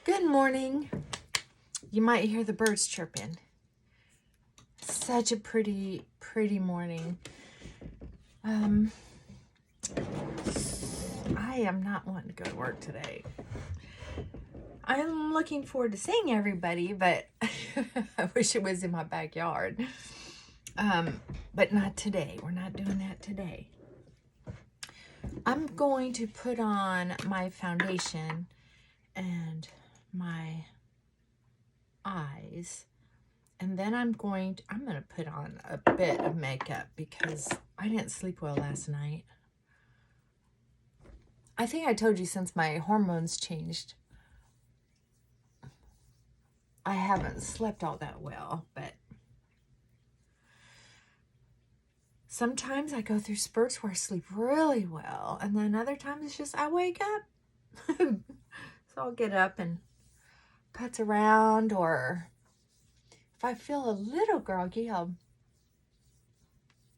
Good morning. You might hear the birds chirping. Such a pretty morning. I am not wanting to go to work today. I'm looking forward to seeing everybody, but I wish it was in my backyard. But not today. We're not doing that today. I'm going to put on my foundation and my eyes, and then I'm going to put on a bit of makeup because I didn't sleep well last night. I think I told you since my hormones changed, I haven't slept all that well, but sometimes I go through spurts where I sleep really well, and then other times it's just I wake up. So I'll get up and putz around, or if I feel a little groggy, I'll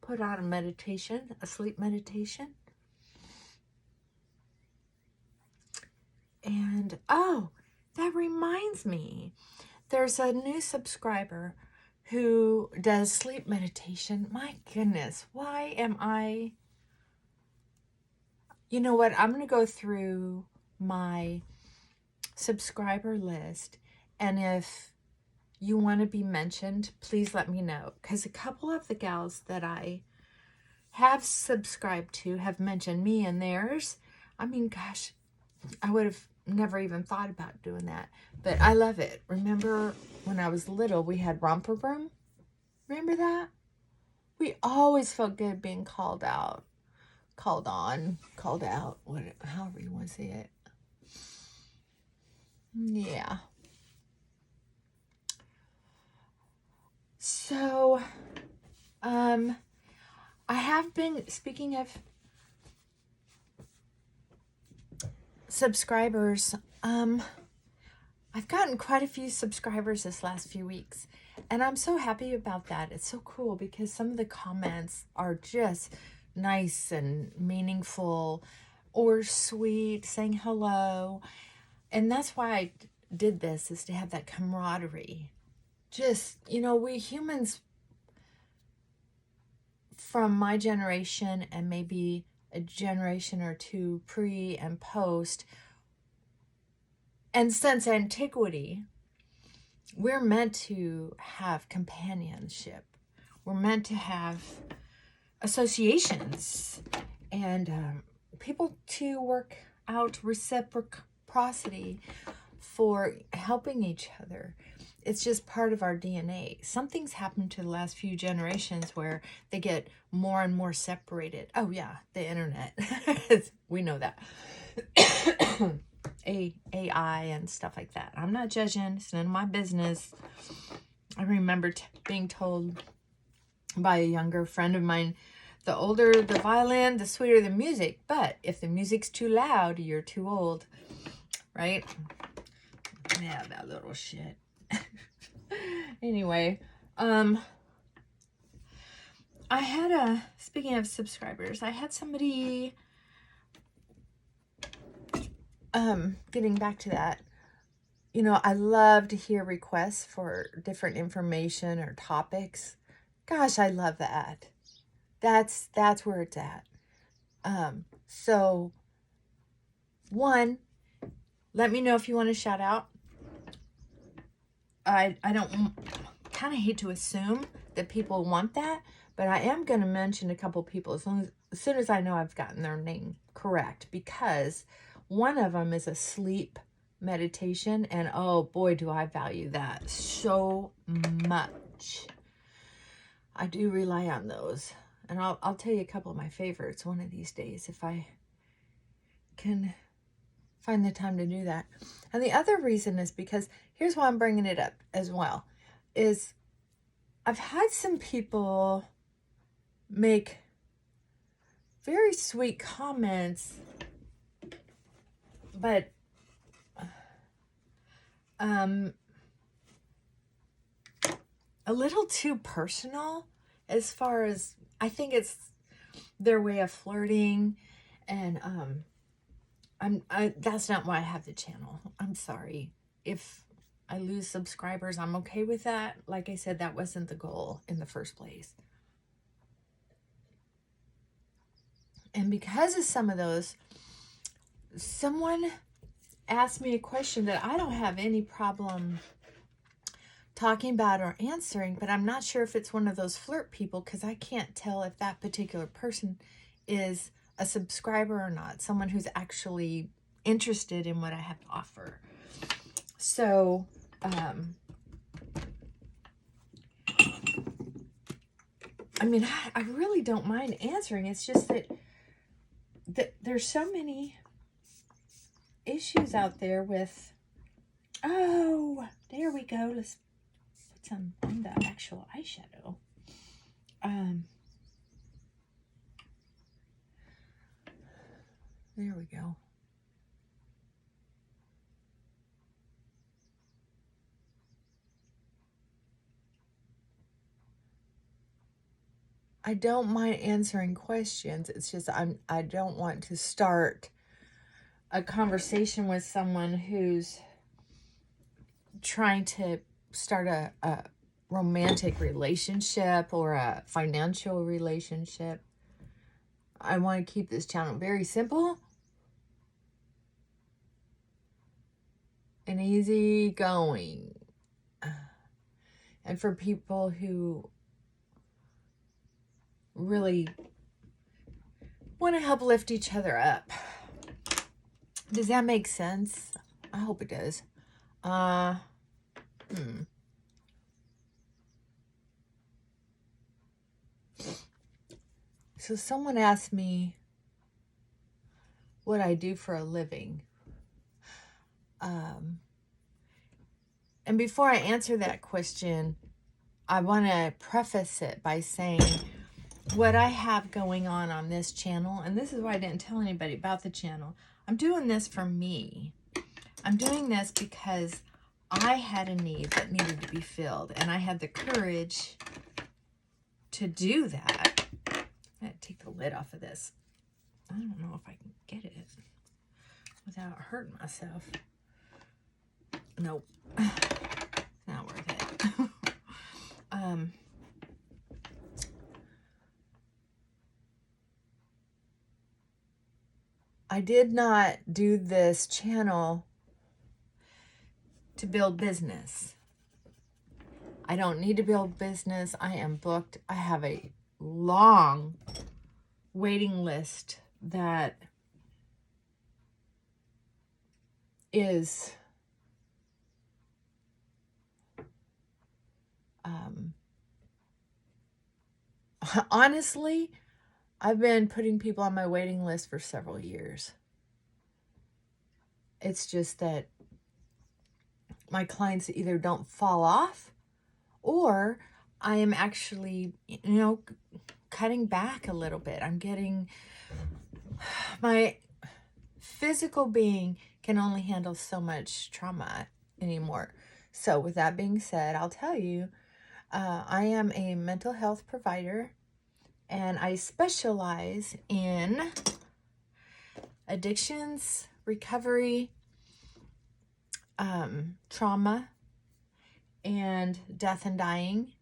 put on a sleep meditation. And oh, that reminds me, there's a new subscriber who does sleep meditation. My goodness, why am I? You know what? I'm going to go through my subscriber list, and if you want to be mentioned, please let me know, because a couple of the gals that I have subscribed to have mentioned me in theirs. I mean, gosh, I would have never even thought about doing that, but I love it. Remember when I was little, we had romper room? Remember that? We always felt good being called out, called on, called out, however you want to say it. Yeah. So, I have been, speaking of subscribers, I've gotten quite a few subscribers this last few weeks, and I'm so happy about that. It's so cool because some of the comments are just nice and meaningful or sweet, saying hello. And that's why I did this, is to have that camaraderie. Just, we humans from my generation and maybe a generation or two pre and post, and since antiquity, we're meant to have companionship. We're meant to have associations and people to work out reciprocity for helping each other. It's just part of our DNA. Something's happened to the last few generations where they get more and more separated. Oh yeah, the internet. We know that. AI and stuff like that. I'm not judging. It's none of my business. I remember being told by a younger friend of mine, the older the violin, the sweeter the music. But if the music's too loud, you're too old. Right? Yeah, that little shit. Anyway, I had speaking of subscribers, I had somebody, getting back to that, I love to hear requests for different information or topics. Gosh, I love that. That's where it's at. So one, let me know if you want to shout out. I don't kind of hate to assume that people want that, but I am going to mention a couple people as soon as I know I've gotten their name correct, because one of them is a sleep meditation, and oh boy, do I value that so much. I do rely on those, and I'll tell you a couple of my favorites one of these days if I can find the time to do that. And the other reason is because, here's why I'm bringing it up as well, is I've had some people make very sweet comments, but a little too personal, as far as, I think it's their way of flirting, and that's not why I have the channel. I'm sorry. if I lose subscribers, I'm okay with that. Like I said, that wasn't the goal in the first place. And because of some of those, someone asked me a question that I don't have any problem talking about or answering, but I'm not sure if it's one of those flirt people, because I can't tell if that particular person is a subscriber or not, someone who's actually interested in what I have to offer. So, I mean, I really don't mind answering. It's just that there's so many issues out there with, oh, there we go. Let's put some on the actual eyeshadow. There we go. I don't mind answering questions. It's just I don't want to start a conversation with someone who's trying to start a romantic relationship or a financial relationship. I want to keep this channel very simple and easy going. And for people who really want to help lift each other up. Does that make sense? I hope it does. So someone asked me what I do for a living. And before I answer that question, I want to preface it by saying what I have going on this channel, and this is why I didn't tell anybody about the channel. I'm doing this for me. I'm doing this because I had a need that needed to be filled, and I had the courage to do that. I'm going to take the lid off of this. I don't know if I can get it without hurting myself. Nope. Not worth it. I did not do this channel to build business. I don't need to build business. I am booked. I have a long waiting list that is honestly, I've been putting people on my waiting list for several years. It's just that my clients either don't fall off, or I am actually, cutting back a little bit. I'm getting, my physical being can only handle so much trauma anymore. So with that being said, I'll tell you, I am a mental health provider, and I specialize in addictions, recovery, trauma, and death and dying,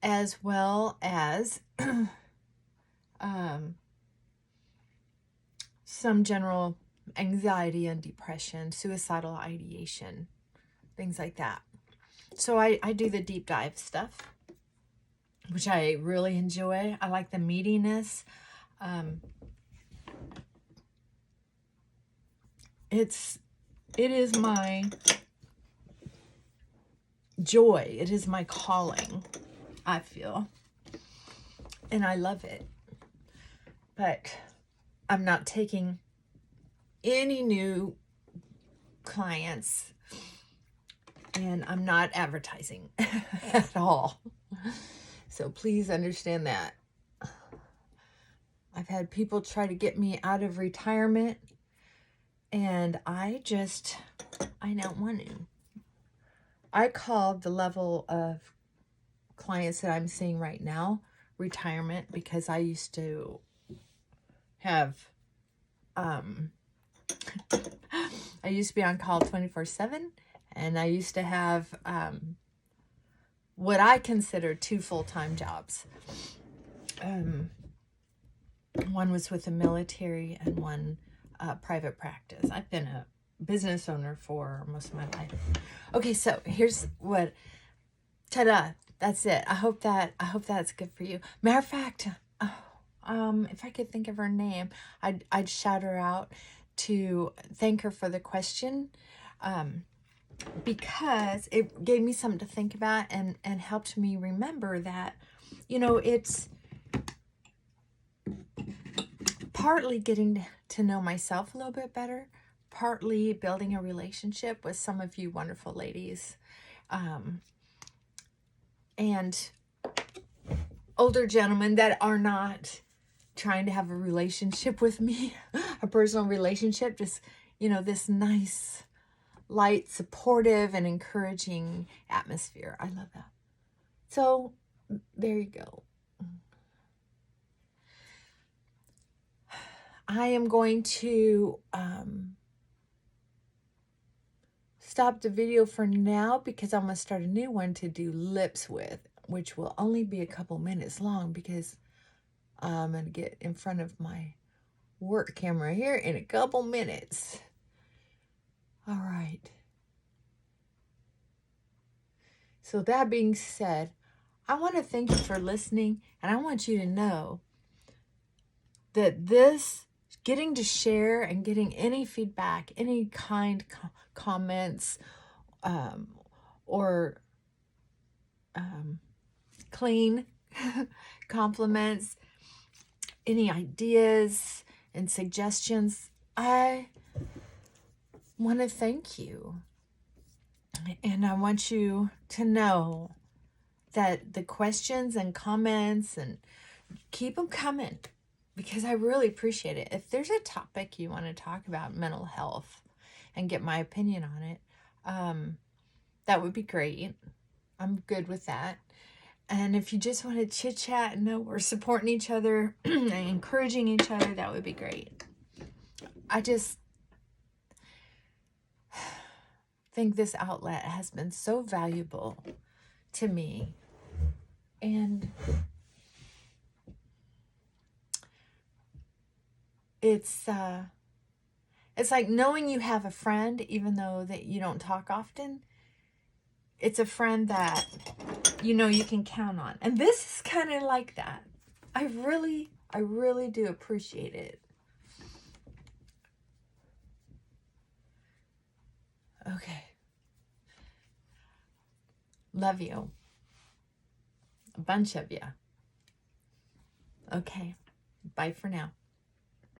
as well as some general anxiety and depression, suicidal ideation, things like that. So I do the deep dive stuff, which I really enjoy. I like the meatiness. It is my joy. It is my calling, I feel. And I love it. But I'm not taking any new clients, and I'm not advertising at all. So please understand that. I've had people try to get me out of retirement, and I don't want to. I call the level of clients that I'm seeing right now retirement, because I used to have, I used to be on call 24/7, And I used to have what I consider 2 full-time jobs. One was with the military and one private practice. I've been a business owner for most of my life. Okay, so here's what, ta-da, that's it. I hope that's good for you. Matter of fact, if I could think of her name, I'd shout her out to thank her for the question, because it gave me something to think about and helped me remember that, you know, it's partly getting to know myself a little bit better, partly building a relationship with some of you wonderful ladies, and older gentlemen that are not trying to have a relationship with me, a personal relationship, just, you know, this nice, light, supportive, and encouraging atmosphere. I love that. So there you go. I am going to stop the video for now because I'm going to start a new one to do lips with, which will only be a couple minutes long because I'm going to get in front of my work camera here in a couple minutes. All right. So that being said, I want to thank you for listening, and I want you to know that this getting to share and getting any feedback, any kind comments, or clean compliments, any ideas and suggestions, I want to thank you. And I want you to know that the questions and comments, and keep them coming, because I really appreciate it. If there's a topic you want to talk about, mental health, and get my opinion on it, that would be great. I'm good with that. And if you just want to chit chat and know we're supporting each other and encouraging each other, that would be great. I just think this outlet has been so valuable to me. And it's like knowing you have a friend, even though that you don't talk often. It's a friend that you know you can count on. And this is kind of like that. I really do appreciate it. Okay. Love you. A bunch of you. Okay. Bye for now.